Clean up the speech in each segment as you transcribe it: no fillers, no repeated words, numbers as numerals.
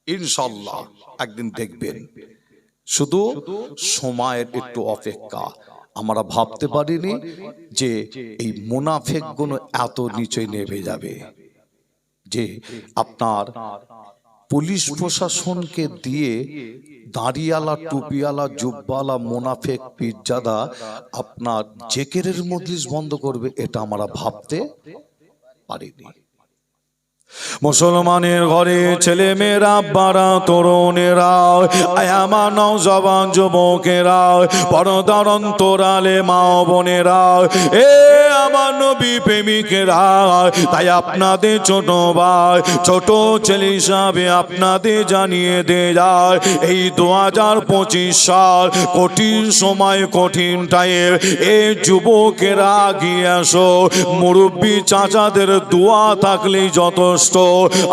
ইনশাআল্লাহ একদিন দেখবেন। শুধু সময়ের একটু অপেক্ষা। আমরা ভাবতে পারিনি যে এই মুনাফিকগুলো এত নিচে নেমে যাবে, যে আপনার পুলিশ প্রশাসনকে দিয়ে দাড়িওয়ালা, টুপিওয়ালা, জুব্বাওয়ালা মুনাফিক পীরজাদা আপনার জেকেরের মজলিস বন্ধ করবে, এটা আমরা ভাবতে পারিনি। মুসলমানের ঘরে ছেলে মেয়েরা, আব্বারা, তরুণেরা, আমার নওজওয়ান যুবকেরা, পর্দার অন্তরালে মা বোনেরা, এ আমার নবী প্রেমিকেরা, তাই আপনাদের ছোট ভাই, ছোট ছেলে হিসাবে আপনাদের জানিয়ে দিয়ে যায়, এই 2025 সাল কঠিন সময়, কঠিন টাইম, এই যুবকেরা আগিয়ে আসো। মুরব্বী চাচাদের দোয়া থাকলেই যথেষ্ট,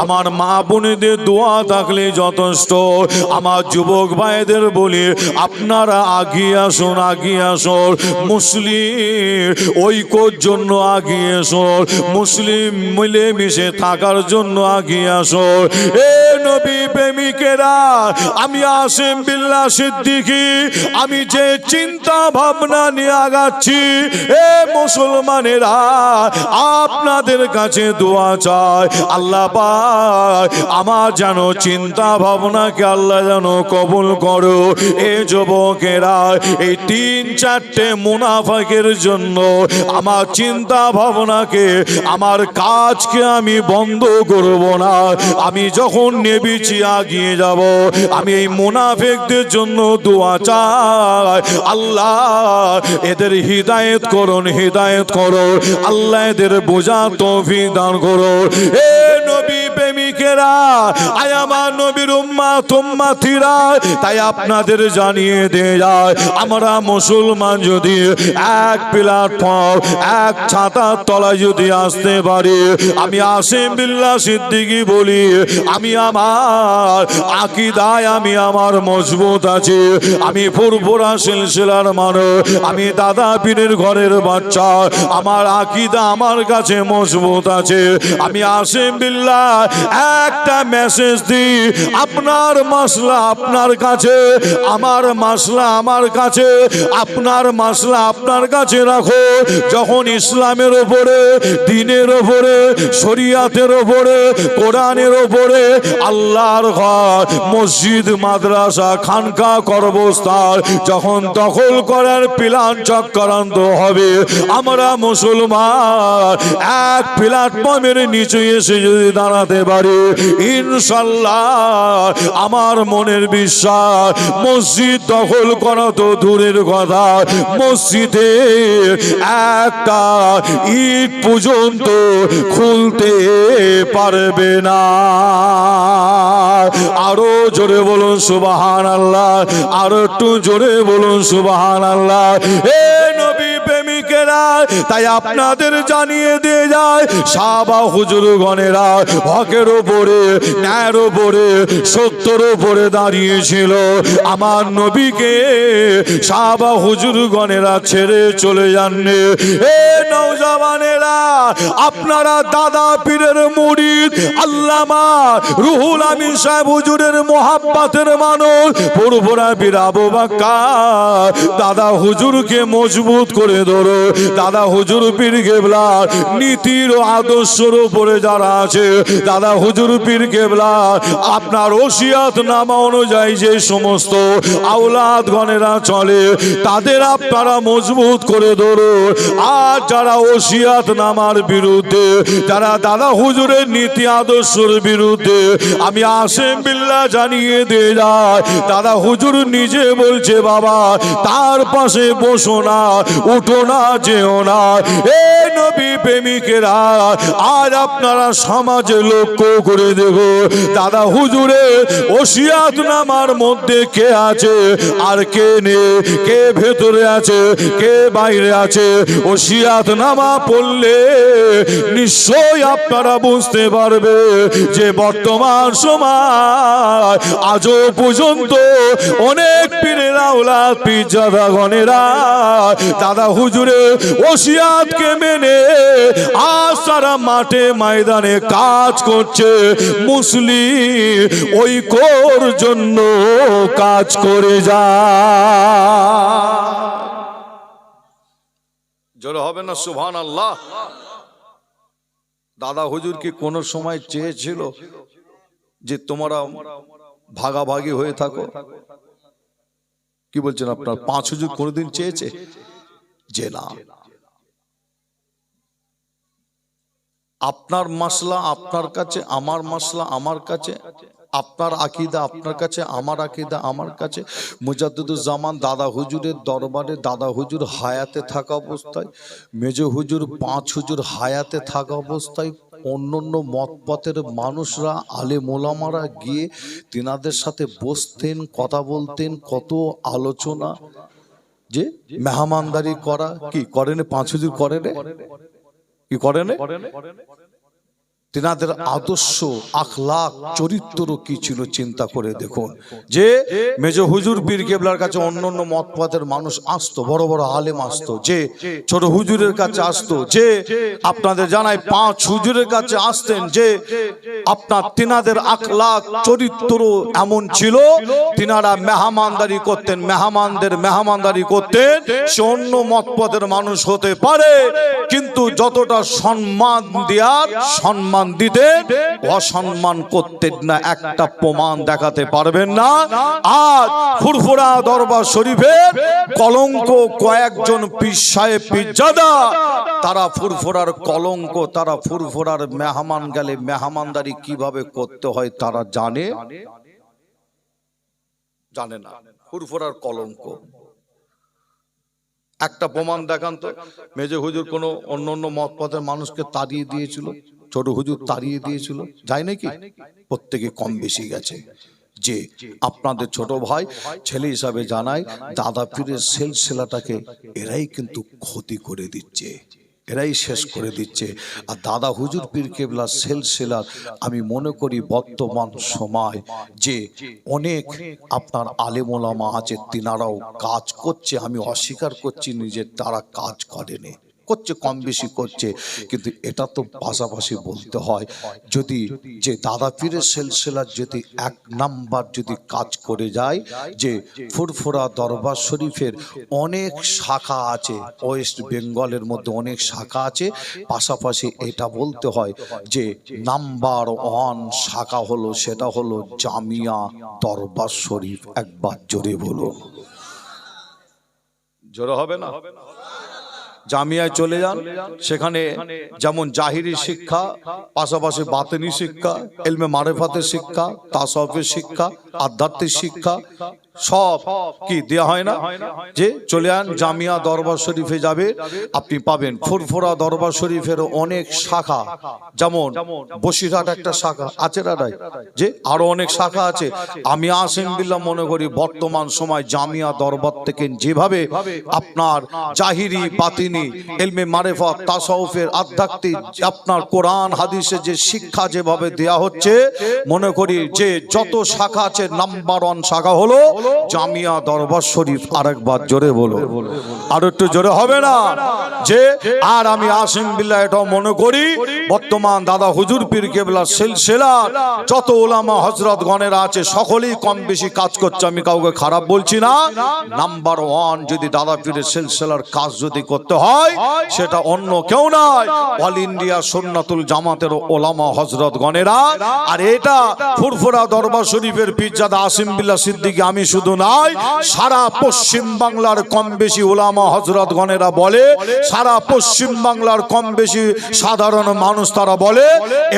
আমার মা বোনেদের দোয়া থাকলে যথেষ্ট। আমার যুবক ভাইদের বলি, আপনারা আগিয়ে আসুন, আগিয়ে আসুন। মুসলিম ঐক্যর জন্য আগিয়ে আসুন, মুসলিম মিলেমিশে থাকার জন্য আগিয়ে আসুন। এ নবী প্রেমিকেরা, আমি আসিম বিল্লাহ সিদ্দিকী, আমি যে চিন্তা ভাবনা নিয়ে আগাচ্ছি, এ মুসলমানেরা আপনাদের কাছে দোয়া চাই, আল্লাহ পাক আমার যেন চিন্তা ভাবনাকে আল্লাহ যেন কবুল করো। এ যুবকেরা, এই 3-4টে মুনাফিকের জন্য আমার চিন্তা ভাবনাকে, আমার কাজকে আমি বন্ধ করব না। আমি যখন নেবিছি আগিয়ে যাব, আমি এই মুনাফিকদের জন্য দোয়া চাই, আল্লাহ এদের হিদায়াত করুন, হিদায়াত করো আল্লাহ, এদের বোঝা তৌফিক দান করো। এ নবী প্রেমিকেরা, আয় আমার নবীর উম্মত উম্মতিরা, তাই আপনাদের জানিয়ে দিয়ে যায়, আমরা মুসলমান যদি এক প্ল্যাটফর্ম, এক ছাতার তলায় যদি আসতে পারি, আমি আসিম বিল্লাহ সিদ্দিকী বলি, আমি আমার আকীদায় আমি আমার মজবুত আছি, আমি ফুরফুরা সিলসিলার মানুষ, আমি দাদা পীরের ঘরের বাচ্চা, আমার আকীদা আমার কাছে মজবুত আছে। আমি আসিম বিল্লাহ একটা মেসেজ দিই, আপনার মাসলা আপনার কাছে, আমার মাসলা আমার কাছে, আপনার মাসলা আপনার কাছে রাখো। যখন ইসলামের ওপরে, দ্বীনের ওপরে, শরিয়াতের ওপরে, কোরআনের ওপরে, আল্লাহর ঘর, মসজিদ, মাদ্রাসা, খানকা, কর্মস্থান যখন দখল করার প্ল্যান চক্রান্ত হবে, আমরা মুসলমান এক প্ল্যাটফর্মের নিচে এসে যদি দাঁড়াতে পারি, ইনশাল্লাহ আমার মনের বিশ্বাস, মসজিদ দখল করা তো দূরের কথা, মসজিদে একটা ইট পর্যন্ত খুলতে পারবে না। আরো জোরে বলুন সুবহানাল্লাহ, আরো একটু জোরে বলুন সুবহানাল্লাহ। এ নবী প্রেমিকেরা, তাই আপনাদের জানিয়ে দিয়ে যায়, সাহাবা হুজুর গণেরা হকের ওপরে, ন্যায়ের ওপরে, সত্যের ওপরে দাঁড়িয়েছিল। আমার নবীকে সাহাবা হুজুর গণেরা ছেড়ে চলে যাননি। এ নওজওয়ানেরা, আপনারা দাদা পীরের মুরিদ আল্লামা রুহুল আমিন সাহেব হুজুরের মোহাব্বতের মানুষ, ফুরফুরা পীর আবু বকর দাদা হুজুরকে মজবুত করে ধরো। দাদা হুজুর পীর কেবলার নীতির ও আদর্শের উপরে যারা আছে, দাদা হুজুর পীর কেবলা আপনার ওসিয়াত নামা অনুযায়ী যে সমস্ত আওলাদ গণেরা চলে, তাদের আপনারা মজবুত করে ধরো। আর যারা ওসিয়াত নামার বিরুদ্ধে, যারা দাদা হুজুরের নীতি আদর্শের বিরুদ্ধে, আমি আসিম বিল্লাহ জানিয়ে দিয়ে যায়, দাদা হুজুর নিজে বলছে, বাবা তার পাশে বসো না, উঠো না, যেও না। এ নবী প্রেমিকেরা, আর আপনারা সমাজে লক্ষ্য করে দেখো, দাদা হুজুরের ওসিয়াত নামার মধ্যে কে আছে আর কে নেই, কে ভেতরে আছে, কে বাইরে আছে। ওসিয়াত নামা পড়লে নিশ্চয়ই আপনারা বুঝতে পারবে যে বর্তমান সময় আজও পর্যন্ত অনেক পীরের আওলাদ, পীরজাদা গণেরা দাদা হুজুরের ওসিয়াতকে মেনে আজ তারা মাঠে ময়দানে কাজ করছে, মুসলিম ঐক্যর জন্য কাজ করে যায়। জোরে হবে না সুবহানাল্লাহ? দাদা হুজুর কি কোন সময় চেয়েছিল যে তোমরা ভাগাভাগি হয়ে থাকো? কি বলছেন আপনার? পাঁচ হুজুর কোনদিন চেয়েছে? যে না, আপনার মাসলা আপনার কাছে, আমার মাসলা আমার কাছে, আপনার আকীদা আপনার কাছে, আমার আকীদা আমার কাছে। মুজাদ্দিদুজ্জামান দাদা হুজুরের দরবারে দাদা হুজুর হায়াতে থাকা অবস্থায়, মেজ হুজুর পাঁচ হুজুর হায়াতে থাকা অবস্থায় অন্যান্য মতপথের মানুষরা, আলেম ওলামারা গিয়ে তিনাদের সাথে বসতেন, কথা বলতেন, কত আলোচনা, যে মেহমানদারি করা। কি করেন পাঁচ হুজুর? করেন কি করেন? তিনাদের আদর্শ, আখলাক, চরিত্র কি ছিল চিন্তা করে দেখুন। যে মেজ হুজুর পীর কেবলার কাছে অন্যান্য মতপথের মানুষ আসতো, বড় বড় আলেম আসতো, যে ছোট হুজুরের কাছে আসতো, যে আপনাদের জানাই পাঁচ হুজুরের কাছে আসতেন, যে আপনার তিনাদের আখলাক চরিত্র এমন ছিল, তিনারা মেহমানদারি করতেন, মেহমানদের মেহমানদারি করতেন। সে অন্য মতপথের মানুষ হতে পারে, কিন্তু যতটা সম্মান দেওয়ার সম্মান দিতেন, অসম্মান করতেন না। একটা প্রমাণ দেখাতে পারবেন না? আজ ফুরফুরা দরবার শরীফের কলঙ্ক কয়েকজন পীর সাহেব পীরজাদা, তারা ফুরফুরার কলঙ্ক, তারা ফুরফুরার মেহমান গেলে মেহমানদারি কিভাবে করতে হয় তারা জানে না। ফুরফুরার কলঙ্ক। একটা প্রমাণ দেখান তো। মেজ হুজুর কোন অন্য মতপথের মানুষকে তাড়িয়ে দিয়েছিল? ছোট হুজুর তাড়িয়ে দিয়েছিল? যায় নাকি? প্রত্যেকে কম বেশি গেছে। যে আপনাদের ছোট ভাই ছেলে হিসাবে জানাই, দাদা পীরের সিলসিলাটাকে এরাই কিন্তু ক্ষতি করে দিচ্ছে, এরাই শেষ করে দিচ্ছে। আর দাদা হুজুর পীর কেবলা সিলসিলার আমি মনে করি বর্তমান সময় যে অনেক আপনার আলেম ওলামা আছে, তিনারাও কাজ করছে। আমি অস্বীকার করছি নিজে, তারা কাজ করেনি, করছে, কম বেশি করছে, কিন্তু এটা তো পাশাপাশি বলতে হয়। যদি যে দাদা পীরের সিলসিলার যদি এক নাম্বার যদি কাজ করে যায়, যে ফুরফুরা দরবার শরীফের অনেক শাখা আছে, ওয়েস্ট বেঙ্গলের মধ্যে অনেক শাখা আছে, পাশাপাশি এটা বলতে হয় যে নাম্বার ওয়ান শাখা হলো, সেটা হলো জামিয়া দরবার শরীফ। একবার জোরে বলো। জোরে হবে না? জামিয়ায় চলে যান, সেখানে যেমন জাহিরি শিক্ষা, পাশাপাশি বাতেনি শিক্ষা, ইলমে মারিফাতের শিক্ষা, তাসাউফের শিক্ষা, আধ্যাত্মিক শিক্ষা সব কি দেয়া হয় না? যে চলে যান জামিয়া দরবার শরীফে যাবে, আপনি পাবেন ফুরফুরা দরবার শরীফের অনেক শাখা, যেমন বসিরহাট একটা শাখা আছে দাদাই, যে আরো অনেক শাখা আছে। আমি আসিম বিল্লাহ মনে করি বর্তমান সময় জামিয়া দরবার থেকে যেভাবে আপনার জাহিরি বাতিনি ইলমে মারিফাত তাসাউফের আধ্যাত্মিক আপনার কোরআন হাদিসের যে শিক্ষা যেভাবে দেয়া হচ্ছে, মনে করি যে যত শাখা আছে নাম্বার ওয়ান শাখা হলো জামিয়া দরবার শরীফ। আরেকবার জোরে বলো, আর একটু জোরে হবে না? যে আর আমি আসিম বিল্লাহ এটাও মনে করি বর্তমান দাদা হুজুর পীর কেবলা সিলসিলা যত ওলামা হযরত গণেরা আছে সকলেই কম বেশি কাজ করছে, আমি কাউকে খারাপ বলছি না। নাম্বার ওয়ান যদি দাদা পীরের সিলসিলার কাজ যদি করতে হয়, সেটা অন্য কেউ নয়, অল ইন্ডিয়া সুন্নাতুল জামাতের ওলামা হযরত গণেরা। আর এটা ফুরফুরা দরবার শরীফের পীরজাদা আসিম বিল্লাহ সিদ্দিকী আমি শুধু নাই, সারা পশ্চিম বাংলার কম বেশি ওলামা হযরত গণেরা বলে, সারা পশ্চিম বাংলার কম বেশি সাধারণ মানুষ তারা বলে।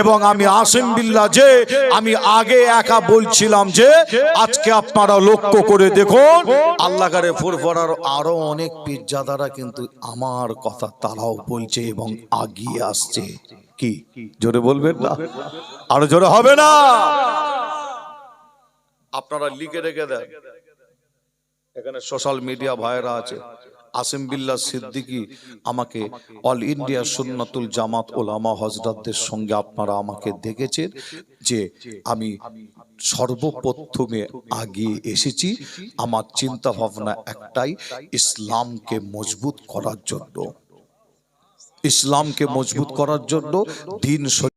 এবং আমি আসিম বিল্লাহ যে আমি আগে একা বলছিলাম, যে আজকে আপনারা লক্ষ্য করে দেখুন আল্লাহ করে ফুরফুরার আরো অনেক পীরজাদারা কিন্তু আমার কথা তারাও বলছে এবং আগিয়ে আসছে। কি জোরে বলবেন না? আরো জোরে হবে না? আপনারা লিখে রেখে দেন, এখানে সোশ্যাল মিডিয়া ভাইরা আছে, আসিম বিল্লাহ সিদ্দিকী আমাকে অল ইন্ডিয়া সুন্নাতুল জামাত ওলামা হজরতদের সঙ্গে আপনারা আমাকে দেখেছেন যে আমি সর্বপ্রথমে আগে এসেছি। আমার চিন্তা ভাবনা একটাই, ইসলামকে মজবুত করার জন্য, ইসলামকে মজবুত করার জন্য, দিন